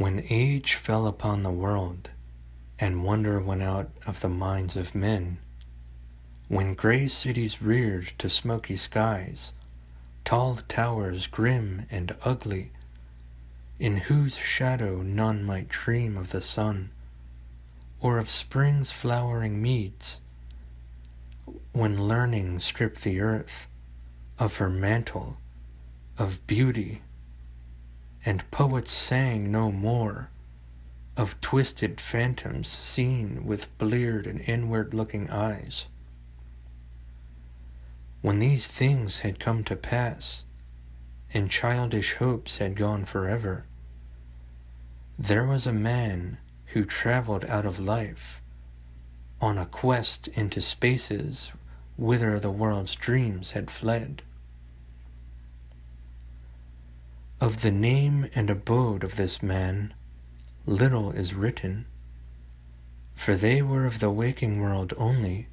When age fell upon the world, and wonder went out of the minds of men, when grey cities reared to smoky skies, tall towers grim and ugly, in whose shadow none might dream of the sun, or of spring's flowering meads, when learning stripped the earth of her mantle of beauty, and poets sang no more of twisted phantoms seen with bleared and inward-looking eyes. When these things had come to pass, and childish hopes had gone forever, there was a man who traveled out of life on a quest into spaces whither the world's dreams had fled. Of the name and abode of this man little is written, for they were of the waking world only,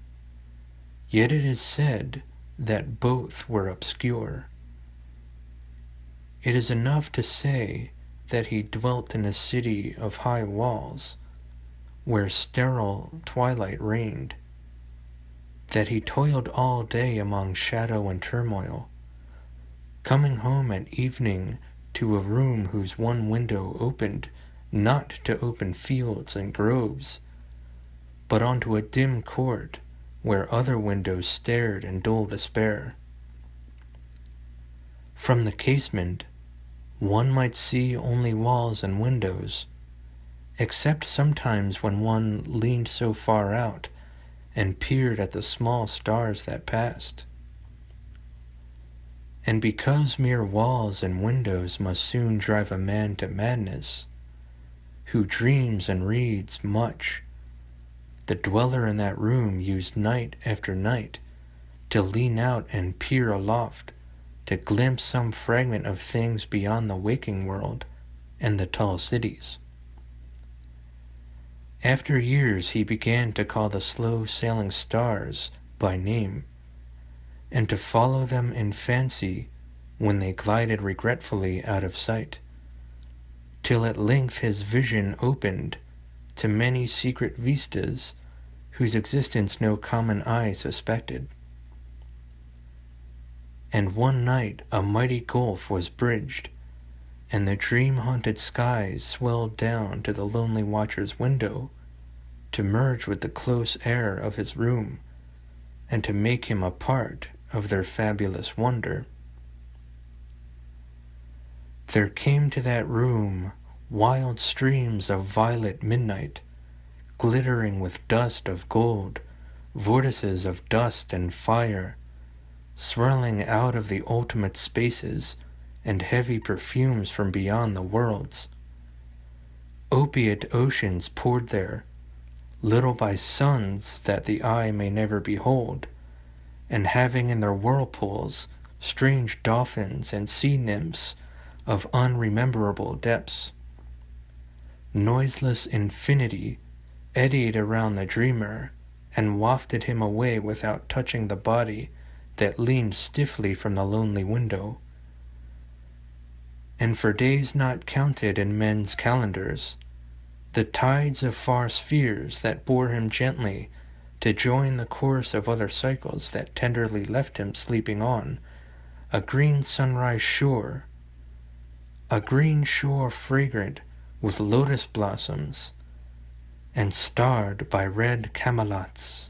yet it is said that both were obscure. It is enough to say that he dwelt in a city of high walls, where sterile twilight reigned, that he toiled all day among shadow and turmoil, coming home at evening to a room whose one window opened not to open fields and groves, but onto a dim court where other windows stared in dull despair. From the casement one might see only walls and windows, except sometimes when one leaned so far out and peered at the small stars that passed. And because mere walls and windows must soon drive a man to madness, who dreams and reads much, the dweller in that room used night after night to lean out and peer aloft, to glimpse some fragment of things beyond the waking world and the tall cities. After years he began to call the slow-sailing stars by name, and to follow them in fancy when they glided regretfully out of sight, till at length his vision opened to many secret vistas whose existence no common eye suspected. And one night a mighty gulf was bridged, and the dream-haunted skies swelled down to the lonely watcher's window to merge with the close air of his room, and to make him a part of their fabulous wonder. There came to that room wild streams of violet midnight, glittering with dust of gold, vortices of dust and fire, swirling out of the ultimate spaces, and heavy perfumes from beyond the worlds. Opiate oceans poured there, little by suns that the eye may never behold, and having in their whirlpools strange dolphins and sea nymphs of unrememberable depths. Noiseless infinity eddied around the dreamer and wafted him away without touching the body that leaned stiffly from the lonely window. And for days not counted in men's calendars, the tides of far spheres that bore him gently to join the course of other cycles that tenderly left him sleeping on a green sunrise shore, a green shore fragrant with lotus blossoms and starred by red camelots.